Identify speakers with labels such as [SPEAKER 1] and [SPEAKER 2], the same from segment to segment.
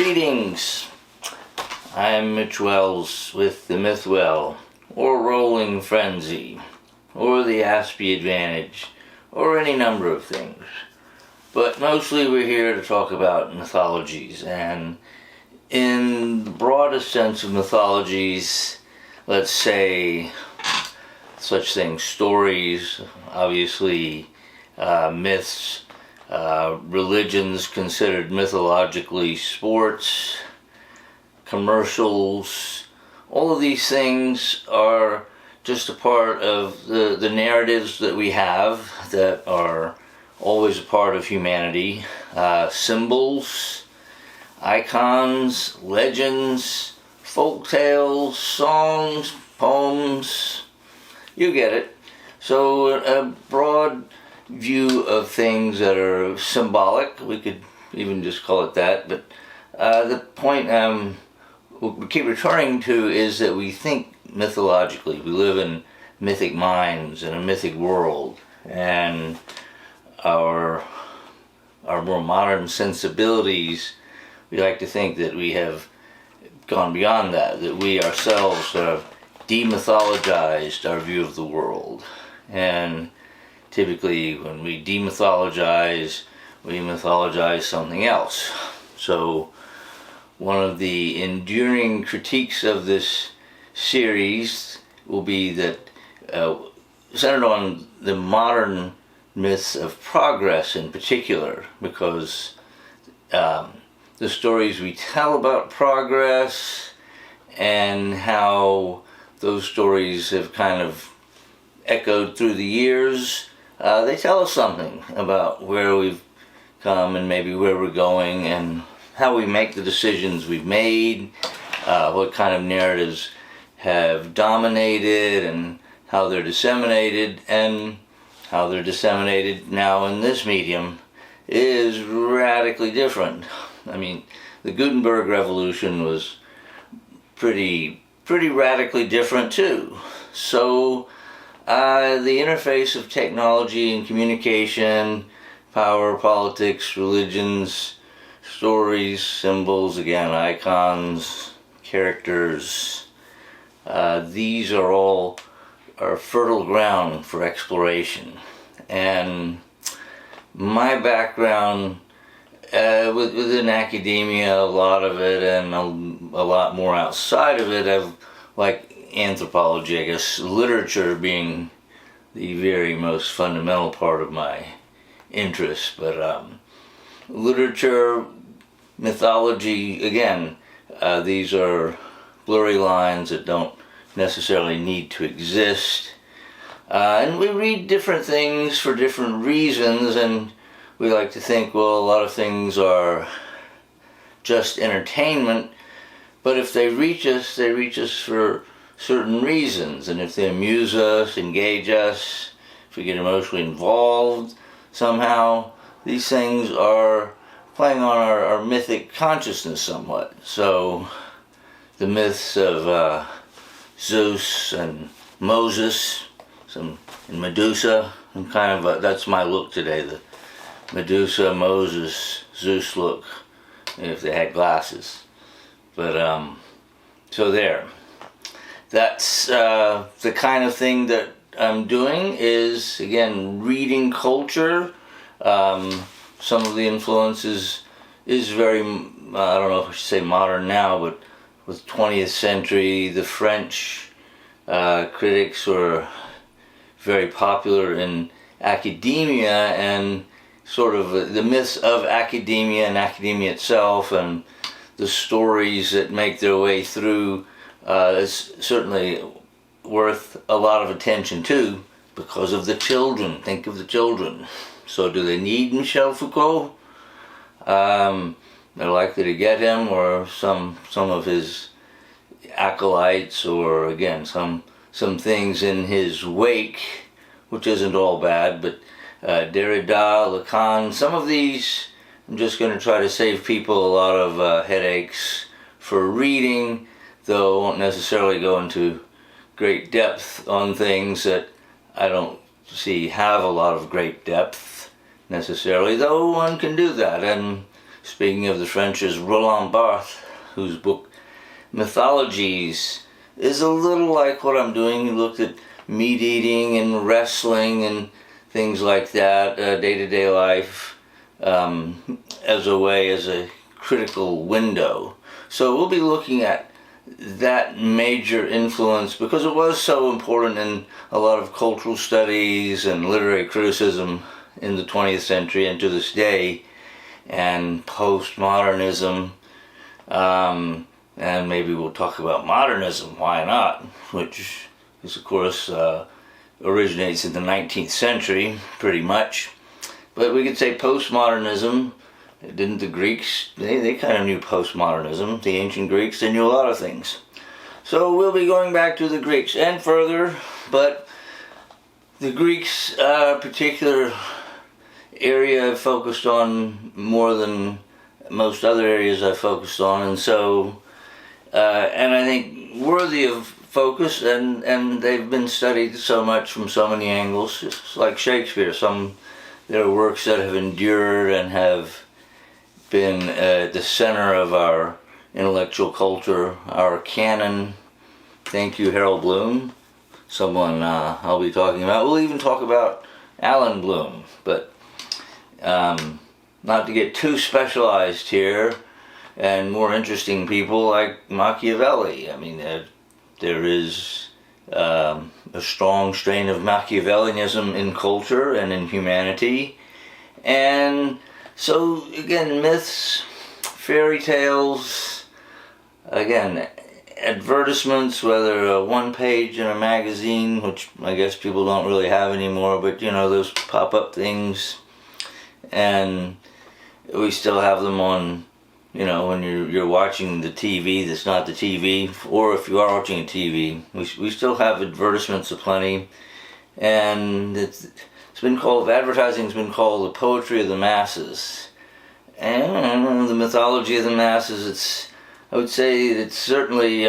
[SPEAKER 1] Greetings! I'm Mitch Wells with the Mythwell, or Rolling Frenzy, or the Aspie Advantage, or any number of things. But mostly we're here to talk about mythologies, and in the broadest sense of mythologies, let's say such things, stories, obviously myths, religions considered mythologically, sports, commercials, all of these things are just a part of the narratives that we have that are always a part of humanity. Symbols, icons, legends, folk tales, songs, poems, you get it. So a broad view of things that are symbolic, we could even just call it that, but the point we keep returning to is that we think mythologically. We live in mythic minds, in a mythic world, and our more modern sensibilities, we like to think that we have gone beyond that we ourselves have demythologized our view of the world. And typically when we demythologize, we mythologize something else. So one of the enduring critiques of this series will be that centered on the modern myths of progress in particular, because the stories we tell about progress and how those stories have kind of echoed through the years, they tell us something about where we've come and maybe where we're going and how we make the decisions we've made, what kind of narratives have dominated and how they're disseminated, and how they're disseminated now in this medium is radically different. I mean, the Gutenberg Revolution was pretty radically different too. So the interface of technology and communication, power, politics, religions, stories, symbols, again, icons, characters, these are all fertile ground for exploration. And my background within academia, a lot of it, and a lot more outside of it, I've like anthropology, I guess, literature being the very most fundamental part of my interest. But literature, mythology, again, these are blurry lines that don't necessarily need to exist. And we read different things for different reasons, and we like to think, well, a lot of things are just entertainment, but if they reach us for certain reasons, and if they amuse us, engage us, if we get emotionally involved somehow, these things are playing on our mythic consciousness somewhat. So the myths of Zeus and Moses, and Medusa, and kind of that's my look today, the Medusa, Moses, Zeus look, if they had glasses. But so there. That's the kind of thing that I'm doing, is again reading culture. Some of the influences is very, I don't know if I should say modern now, but with 20th century, the French critics were very popular in academia, and sort of the myths of academia and academia itself, and the stories that make their way through is certainly worth a lot of attention too, because of the children. Think of the children. So do they need Michel Foucault? They're likely to get him, or some of his acolytes, or again some things in his wake, which isn't all bad, but Derrida, Lacan, some of these I'm just going to try to save people a lot of headaches for reading, though I won't necessarily go into great depth on things that I don't see have a lot of great depth necessarily, though one can do that. And speaking of the French, is Roland Barthes, whose book Mythologies is a little like what I'm doing. He looked at meat eating and wrestling and things like that, day-to-day life, as a critical window. So we'll be looking at that major influence because it was so important in a lot of cultural studies and literary criticism in the 20th century and to this day, and postmodernism, and maybe we'll talk about modernism, why not, which is of course originates in the 19th century pretty much. But we could say postmodernism. Didn't the Greeks, they kind of knew postmodernism. The ancient Greeks, they knew a lot of things. So we'll be going back to the Greeks and further, but the Greeks, particular area I've focused on more than most other areas I've focused on, and so, and I think worthy of focus, and they've been studied so much from so many angles, just like Shakespeare. There are works that have endured and have been the center of our intellectual culture, our canon. Thank you, Harold Bloom, someone I'll be talking about. We'll even talk about Alan Bloom, but not to get too specialized here, and more interesting people like Machiavelli. I mean, there is a strong strain of Machiavellianism in culture and in humanity, and so again, myths, fairy tales, again, advertisements, whether a one page in a magazine, which I guess people don't really have anymore, but you know, those pop-up things, and we still have them on, you know, when you're watching the TV that's not the TV, or if you are watching a TV, we still have advertisements aplenty, and it's been called, advertising's been called the poetry of the masses, and the mythology of the masses. I would say it's certainly,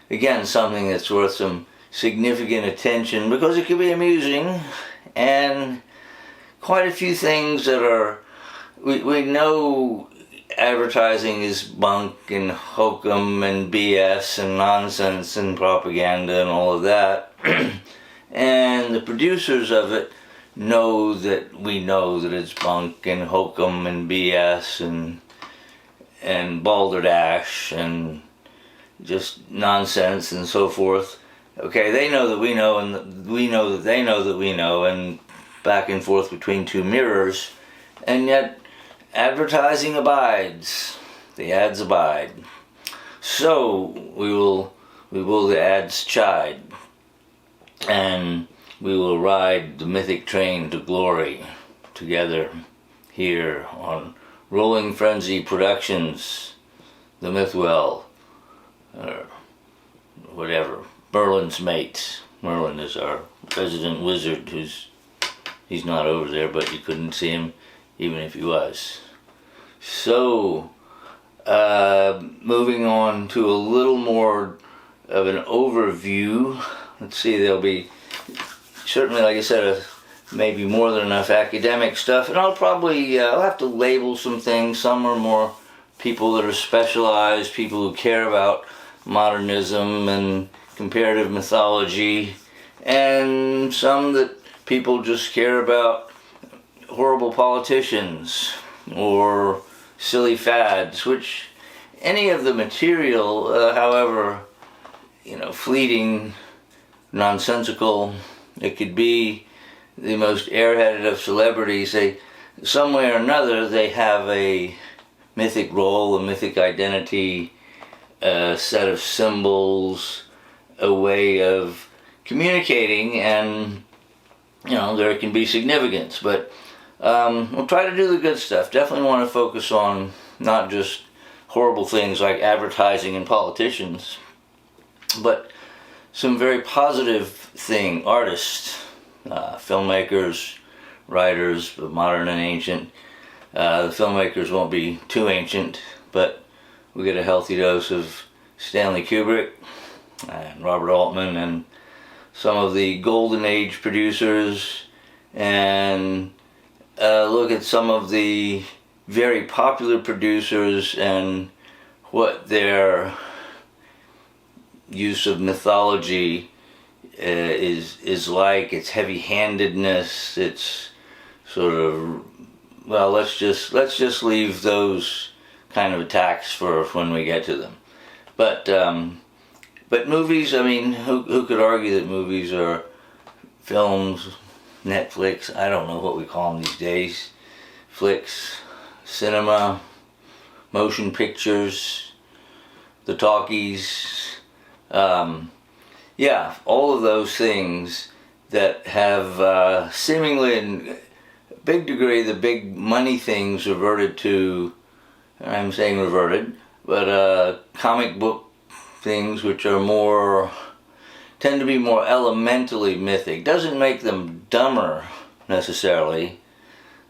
[SPEAKER 1] again, something that's worth some significant attention because it can be amusing, and quite a few things that are, we know advertising is bunk and hokum and BS and nonsense and propaganda and all of that, and the producers of it know that it's bunk and hokum and BS and balderdash and just nonsense and so forth. Okay, they know that we know, and we know that they know that we know, and back and forth between two mirrors, and yet advertising abides. The ads abide. So we will the ads chide, and we will ride the mythic train to glory together here on Rolling Frenzy Productions, the Mythwell, or whatever, Merlin's mates. Merlin is our resident wizard, he's not over there, but you couldn't see him even if he was. So, moving on to a little more of an overview. Let's see, there'll be certainly, like I said, maybe more than enough academic stuff, and I'll have to label some things. Some are more people that are specialized, people who care about modernism and comparative mythology, and some that people just care about horrible politicians or silly fads, which any of the material, however, fleeting, nonsensical, it could be the most airheaded of celebrities. They, some way or another, they have a mythic role, a mythic identity, a set of symbols, a way of communicating, and there can be significance. But we'll try to do the good stuff. Definitely want to focus on not just horrible things like advertising and politicians, but some very positive artists, filmmakers, writers, but modern and ancient. The filmmakers won't be too ancient, but we get a healthy dose of Stanley Kubrick and Robert Altman and some of the golden age producers, and look at some of the very popular producers and what their use of mythology is like. It's heavy-handedness. It's sort of, well, let's just leave those kind of attacks for when we get to them. But movies, I mean, who could argue that movies are films, Netflix, I don't know what we call them these days, flicks, cinema, motion pictures, the talkies, yeah, all of those things that have seemingly in a big degree the big money things reverted to, I'm saying reverted, but comic book things which are more, tend to be more elementally mythic. Doesn't make them dumber necessarily,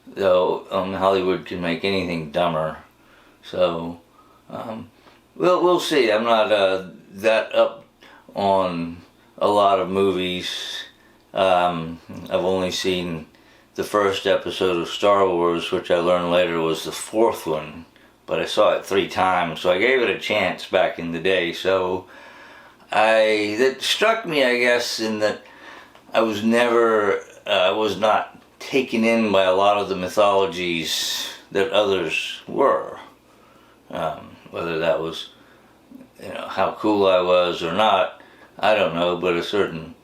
[SPEAKER 1] though Hollywood can make anything dumber. So we'll see. I'm not that up on a lot of movies. I've only seen the first episode of Star Wars, which I learned later was the fourth one, but I saw it 3 times, so I gave it a chance back in the day. So that struck me, I guess, in that I was not taken in by a lot of the mythologies that others were. Whether that was, how cool I was or not, I don't know, but a certain,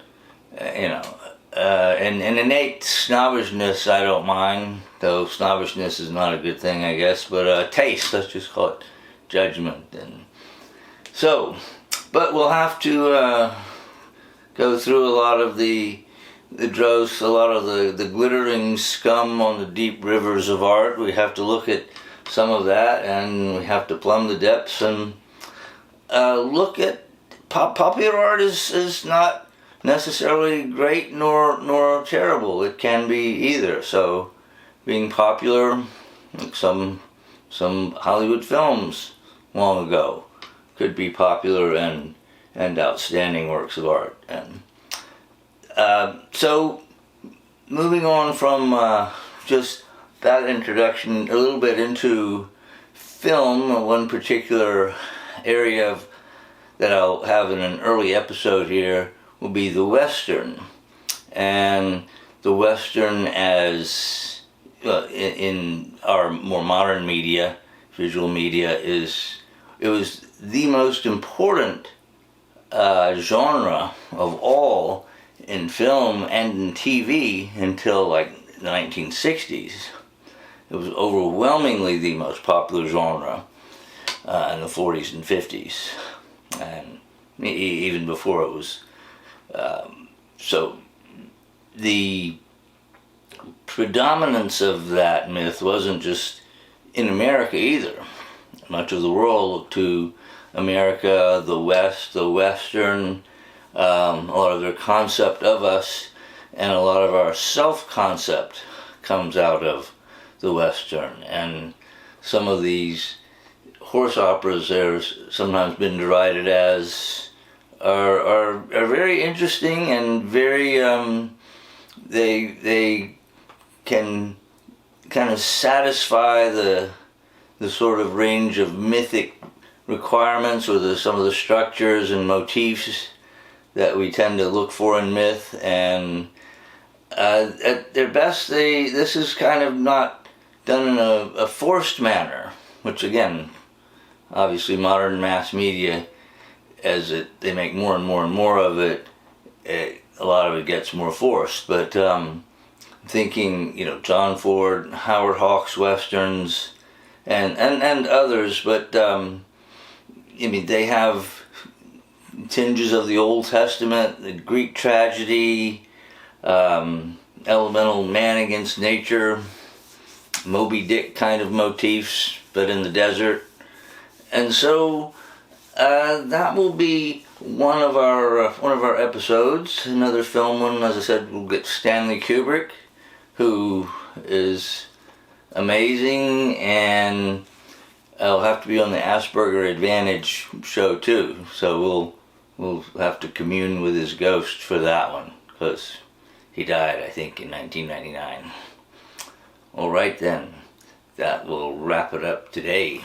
[SPEAKER 1] an innate snobbishness I don't mind, though snobbishness is not a good thing, I guess, but taste, let's just call it judgment. And so, but we'll have to go through a lot of the dross, a lot of the glittering scum on the deep rivers of art. We have to look at some of that, and we have to plumb the depths and look at popular art is not necessarily great nor terrible. It can be either. So being popular, like some Hollywood films long ago, could be popular and outstanding works of art. And so moving on from just that introduction a little bit into film, one particular area that I'll have in an early episode here will be the Western. And the Western as in our more modern media, visual media, it was the most important genre of all in film and in TV until like the 1960s. It was overwhelmingly the most popular genre in the 40s and 50s, and even before it was. So the predominance of that myth wasn't just in America either. Much of the world looked to America, the West, the Western, a lot of their concept of us, and a lot of our self-concept comes out of the Western. And some of these horse operas there's sometimes been derided as are very interesting and very they can kind of satisfy the sort of range of mythic requirements, or some of the structures and motifs that we tend to look for in myth. And at their best, this is kind of not done in a forced manner, which again, obviously modern mass media, as they make more and more and more of it, a lot of it gets more forced. But thinking, John Ford, Howard Hawks westerns, and others, but they have tinges of the Old Testament, the Greek tragedy, elemental man against nature, Moby Dick kind of motifs, but in the desert. And so that will be one of our episodes. Another film one, as I said, we'll get Stanley Kubrick, who is amazing, and I'll have to be on the Asperger Advantage show too. So we'll have to commune with his ghost for that one, because he died, I think, in 1999. All right then. that will wrap it up today.